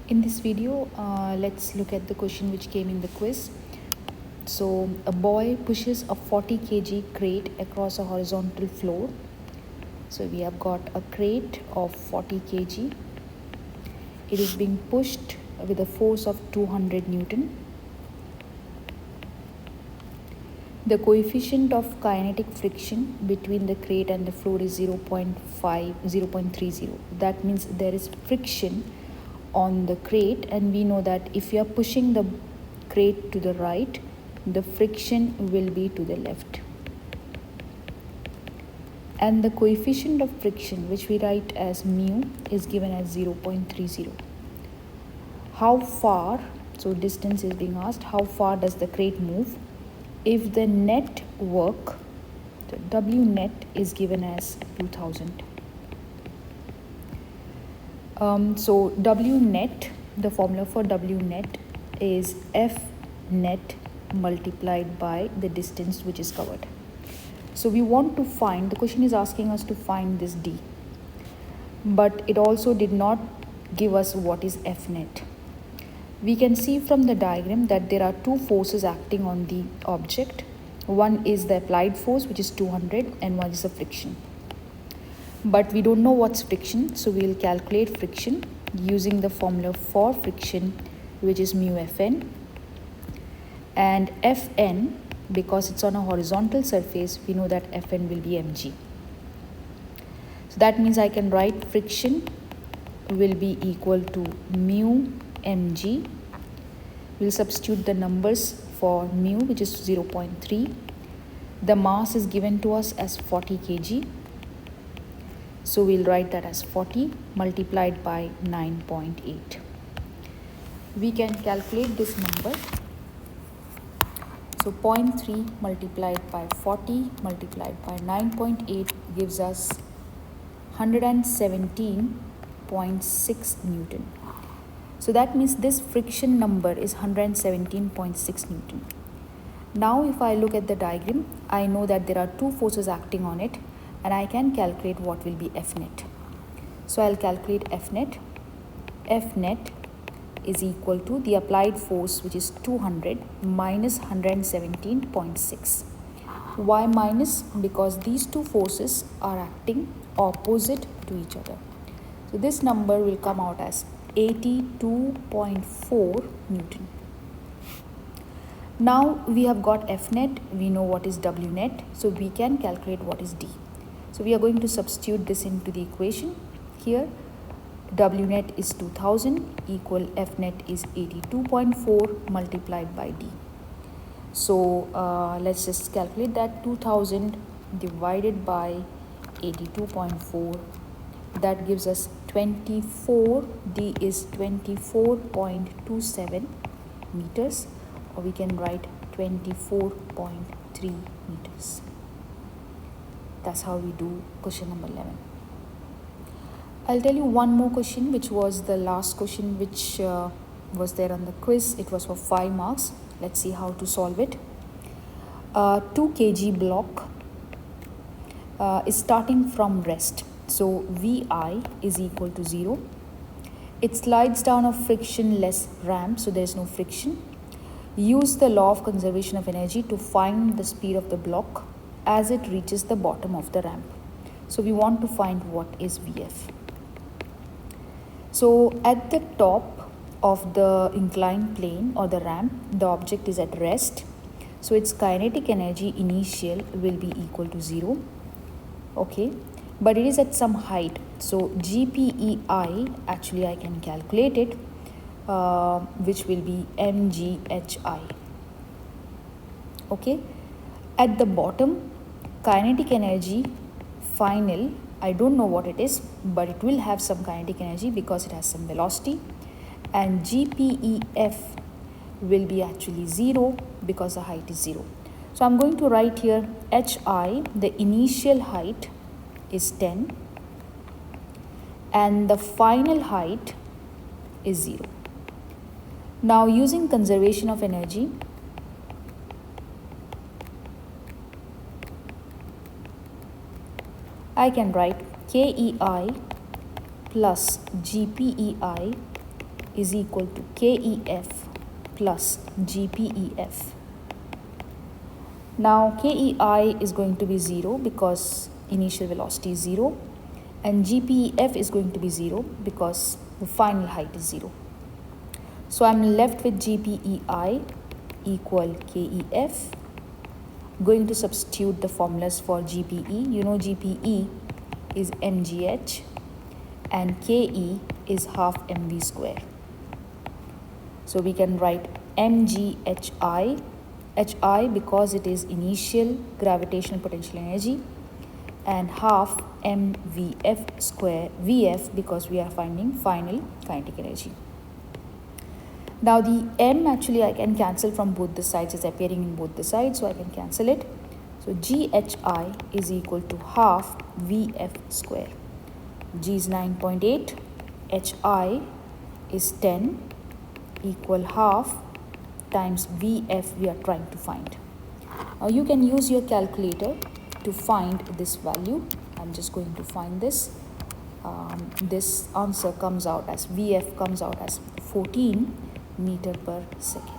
In this video, let's look at the question which came in the quiz. So, a boy pushes a 40 kg crate across a horizontal floor. So, we have got a crate of 40 kg. It is being pushed with a force of 200 Newton. The coefficient of kinetic friction between the crate and the floor is 0.30. That means there is friction on the crate, and we know that if you are pushing the crate to the right, the friction will be to the left. And the coefficient of friction, which we write as mu, is given as 0.30. How far, so distance is being asked, how far does the crate move? If the net work, the W net is given as 2000. So W net, the formula for W net is F net multiplied by the distance which is covered. So we want to find, the question is asking us to find this D, but it also did not give us what is F net. We can see from the diagram that there are two forces acting on the object. One is the applied force, which is 200, and one is the friction. But we don't know what's friction, so we will calculate friction using the formula for friction, which is mu Fn. And Fn, because it's on a horizontal surface, we know that Fn will be mg. So that means I can write friction will be equal to mu mg. We'll substitute the numbers for mu, which is 0.3. The mass is given to us as 40 kg. So we'll write that as 40 multiplied by 9.8. We can calculate this number. So 0.3 multiplied by 40 multiplied by 9.8 gives us 117.6 Newton. So that means this friction number is 117.6 Newton. Now if I look at the diagram, I know that there are two forces acting on it, and I can calculate what will be F net. So I'll calculate F net. F net is equal to the applied force, which is 200 minus 117.6. Why minus? Because these two forces are acting opposite to each other. So this number will come out as 82.4 Newton. Now we have got F net, we know what is W net, so we can calculate what is D. So we are going to substitute this into the equation. Here W net is 2000 equal F net is 82.4 multiplied by D. So let's just calculate that. 2000 divided by 82.4, that gives us 24. D is 24.27 meters, or we can write 24.3 meters. That's how we do question number 11. I'll tell you one more question, which was the last question which was there on the quiz. It was for 5 marks. Let's see how to solve it. 2 kg block is starting from rest. So Vi is equal to 0. It slides down a frictionless ramp, so there is no friction. Use the law of conservation of energy to find the speed of the block as it reaches the bottom of the ramp. So we want to find what is Vf. So at the top of the inclined plane or the ramp, the object is at rest. So its kinetic energy initial will be equal to 0. Okay, but it is at some height. So GPEI, actually I can calculate it, which will be mghi. Okay, at the bottom, kinetic energy final, I don't know what it is, but it will have some kinetic energy because it has some velocity, and GPEF will be actually 0 because the height is 0. So I'm going to write here hi, the initial height is 10 and the final height is 0. Now using conservation of energy, I can write KEI plus GPEI is equal to KEF plus GPEF. Now KEI is going to be 0 because initial velocity is 0, and GPEF is going to be 0 because the final height is 0. So I'm left with GPEI equal KEF. Going to substitute the formulas for GPE. You know GPE is mgh and KE is half mv square. So we can write mghi, hi because it is initial gravitational potential energy, and half mvf square, vf because we are finding final kinetic energy. Now the m actually I can cancel from both the sides, it's appearing in both the sides, so I can cancel it. So GHI is equal to half VF square. G is 9.8, HI is 10, equal half times VF we are trying to find. Now you can use your calculator to find this value. I'm just going to find this. This answer comes out as VF comes out as 14 meter per second.